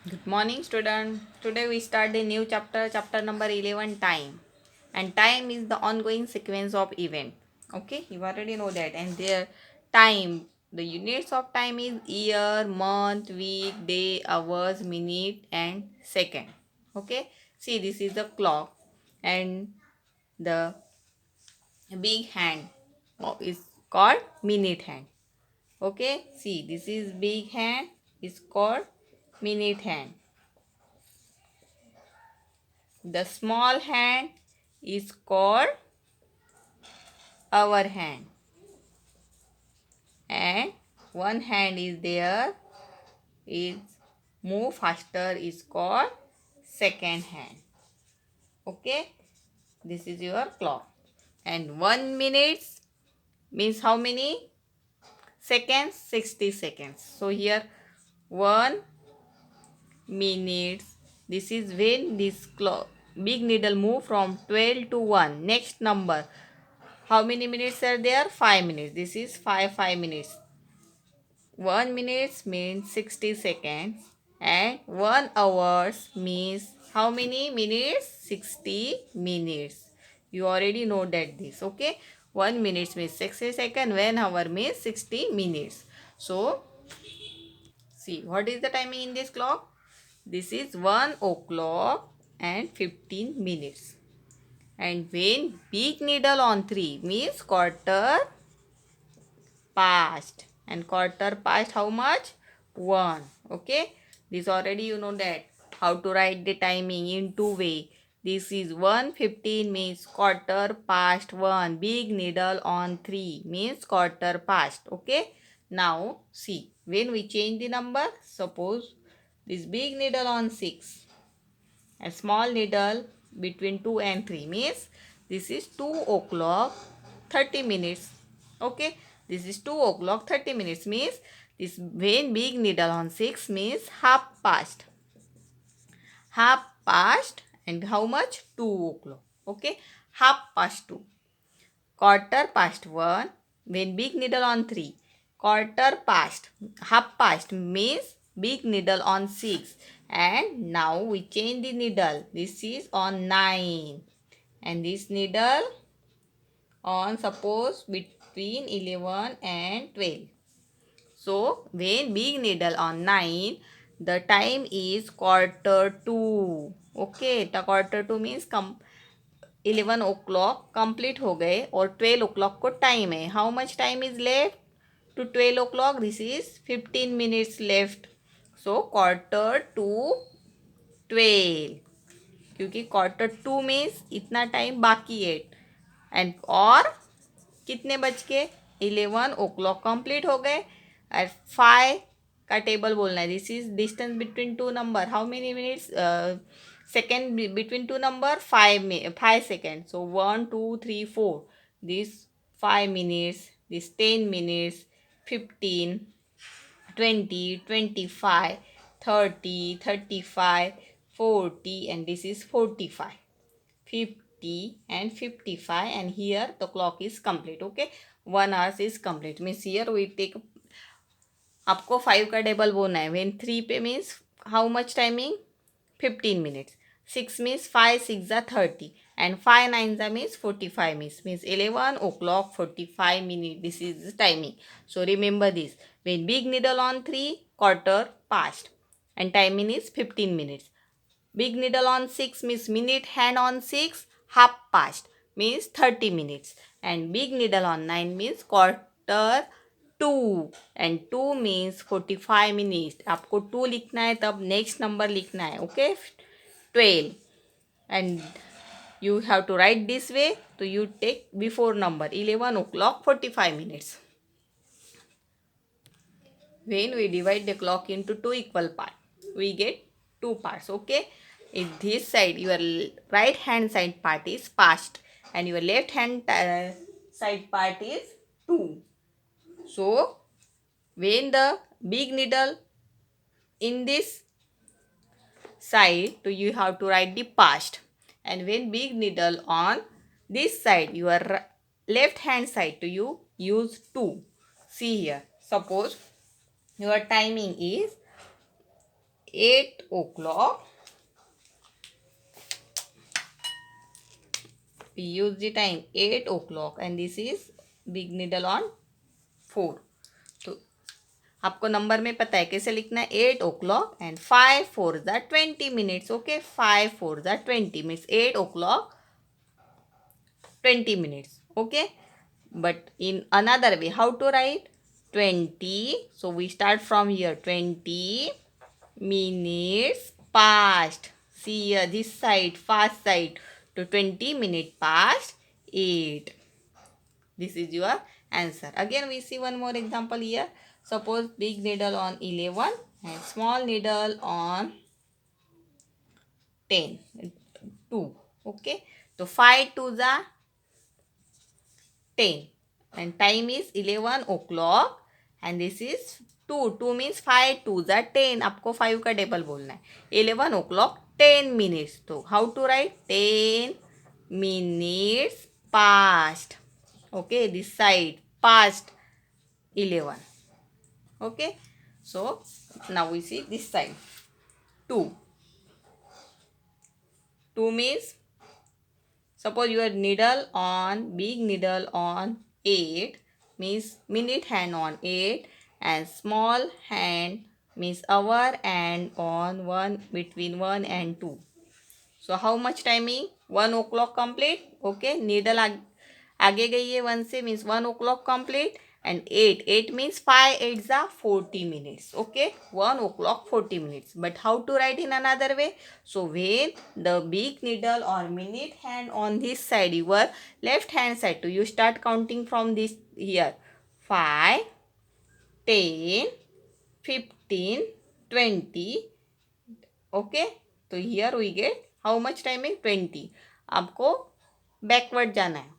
Good morning, student. Today we start the new chapter number 11, time. And time is the ongoing sequence of event. Okay, you already know that. And their time, the units of time is year, month, week, day, hours, minute, and second. Okay, see, this is the clock, and the big hand is called minute hand. Okay, see, this is big hand is called minute hand. The small hand is called our hand, and one hand is there is move faster is called second hand. Okay, this is your clock. And 1 minute means how many seconds? 60 seconds. So here 1 minute. This is when this clock big needle move from 12 to 1. Next number. How many minutes are there? 5 minutes. This is 5 minutes. 1 minute means 60 seconds, and 1 hours means how many minutes? 60 minutes. You already know that this. Okay. 1 minute means 60 seconds. 1 hour means 60 minutes. So see what is the timing in this clock? This is 1 o'clock and 15 minutes. And when big needle on 3 means quarter past, and quarter past how much? 1. Okay, this already you know that how to write the timing in two way. This is 1:15 means quarter past 1. Big needle on 3 means quarter past. Okay, now see when we change the number, suppose this big needle on 6 and small needle between 2 and 3 means this is 2 o'clock 30 minutes. Okay, this is 2 o'clock 30 minutes means this when big needle on 6 means half past and how much? 2 o'clock. Okay, half past 2. Quarter past 1 when big needle on 3. Quarter past, half past means big needle on 6. And now we change the needle. This is on 9. And this needle on suppose between 11 and 12. So when big needle on 9, the time is quarter to. Okay, the quarter to means 11 o'clock complete हो गए और 12 o'clock को time है. How much time is left to 12 o'clock? This is 15 minutes left. So quarter to 12, क्योंकि quarter to means इतना time बाकी है. And और कितने बज के? 11 o'clock कंप्लीट हो गए. और 5 का टेबल बोलना है. This is distance between two number. How many minutes second between two number? 5 seconds. So 1 2 3 4. This 5 minutes, this 10 minutes, 15, 20, 25, 30, 35, 40, and this is 45, 50 and 55, and here the clock is complete. Okay, 1 hour is complete. Means here we take आपको 5 का table बोलना है. when 3 पे means how much timing? 15 minutes. 6 means 5 6 are 30, and 5 9 are means 45 minutes. Means 11 o'clock 45 minutes. This is the timing. So remember this. When big needle on 3, quarter past, and timing is 15 minutes. Big needle on 6 means minute hand on 6, half past means 30 minutes. And big needle on 9 means quarter 2, and 2 means 45 minutes. आपको 2 लिखना है तब next number लिखना है. Okay, 12. And you have to write this way. So you take before number 11 o'clock 45 minutes. When we divide the clock into two equal parts, we get two parts. Okay, in this side your right hand side part is past, and your left hand side part is 2. So when the big needle in this side, so you have to write the past, and when big needle on this side, your left hand side, to you use 2. See here, suppose your timing is 8 o'clock. We use the time 8 o'clock and this is big needle on 4. तो आपको number में पता है कैसे लिखना है. 8 o'clock and 5 4 ज़ा 20 minutes. Okay, 5 4 ज़ा 20 minutes. 8 o'clock 20 minutes. Okay, but in another way, how to write 20? So we start from here. 20 minutes past. See here, this side, fast side. To 20 minutes past 8. This is your answer. Again, we see one more example here. Suppose big needle on 11 and small needle on 10. 2. Okay. So 5 2 the 10 and time is 11 o'clock and this is 2. 2 means 5 2 the 10. आपको 5 का table बोलना है. 11 o'clock 10 minutes. तो how to write 10 minutes past. Okay, this side past 11. Okay, so now we see this side 2. 2 means suppose your needle on big needle on 8 means minute hand on 8 and small hand means hour and on 1 between 1 and 2. So how much timing? 1 o'clock complete. Okay, needle आगे गई है 1 से means 1 o'clock complete and 8 means 5 8 are 40 minutes. Okay, 1 o'clock 40 minutes. But how to write in another way? So when the big needle or minute hand on this side, your left hand side, so you start counting from this here 5 10 15 20. Okay, so here we get how much timing? 20. आपको backward जाना है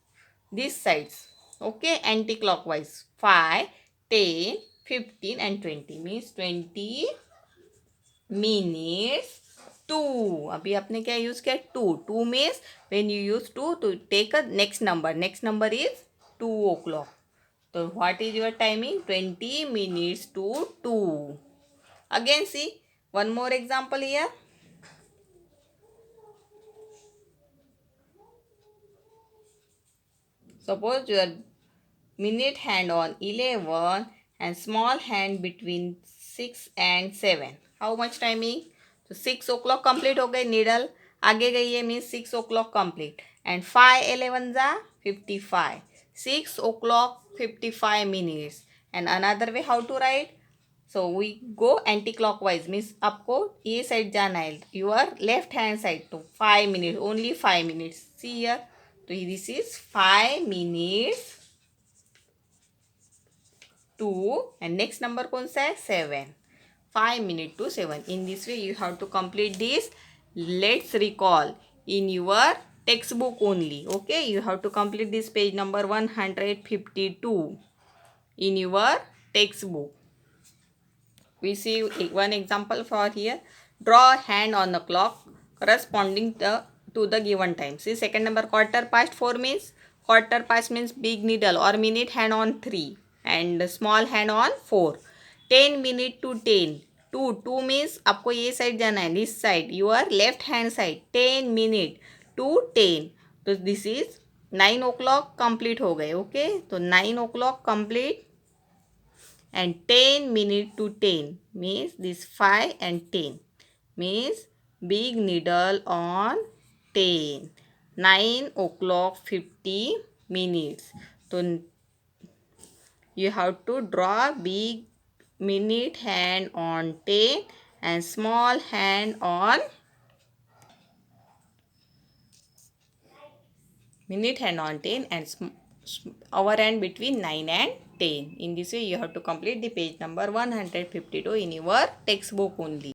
this sides. Okay, anti-clockwise 5 10 15 and 20 means 20 minutes 2. अभी आपने क्या use किया 2. 2 means when you use 2 to take a next number is 2 o'clock. So what is your timing? 20 minutes to 2. Again see one more example here. Suppose your minute hand on 11 and small hand between 6 and 7. How much timing? So 6 o'clock complete हो गई needle. आगे गई है means 6 o'clock complete. And 5 11 जा 55. 6 o'clock 55 minutes. And another way how to write? So we go anti-clockwise means आपको ये side जाना है. Your left hand side to 5 minutes. Only 5 minutes. See here. So this is 5 minutes 2 and next number कौन सा है 7. 5 minutes to 7. In this way you have to complete this. Let's recall in your textbook only. Okay, you have to complete this page number 152 in your textbook. We see one example for here. Draw a hand on the clock corresponding to the given time. See second number quarter past 4 means quarter past means big needle or minute hand on 3 and small hand on 4. 10 minute to 10. 2 means आपको ये side जाना है this side your left hand side 10 minute to 10. तो this is 9 o'clock complete हो गए. Okay, तो 9 o'clock complete and 10 minute to 10 means this 5 and 10 means big needle on 10. 9 o'clock 50 minutes. So you have to draw big minute hand on 10 and small hand on minute hand on 10 and hour hand between 9 and 10. In this way you have to complete the page number 152 in your textbook only.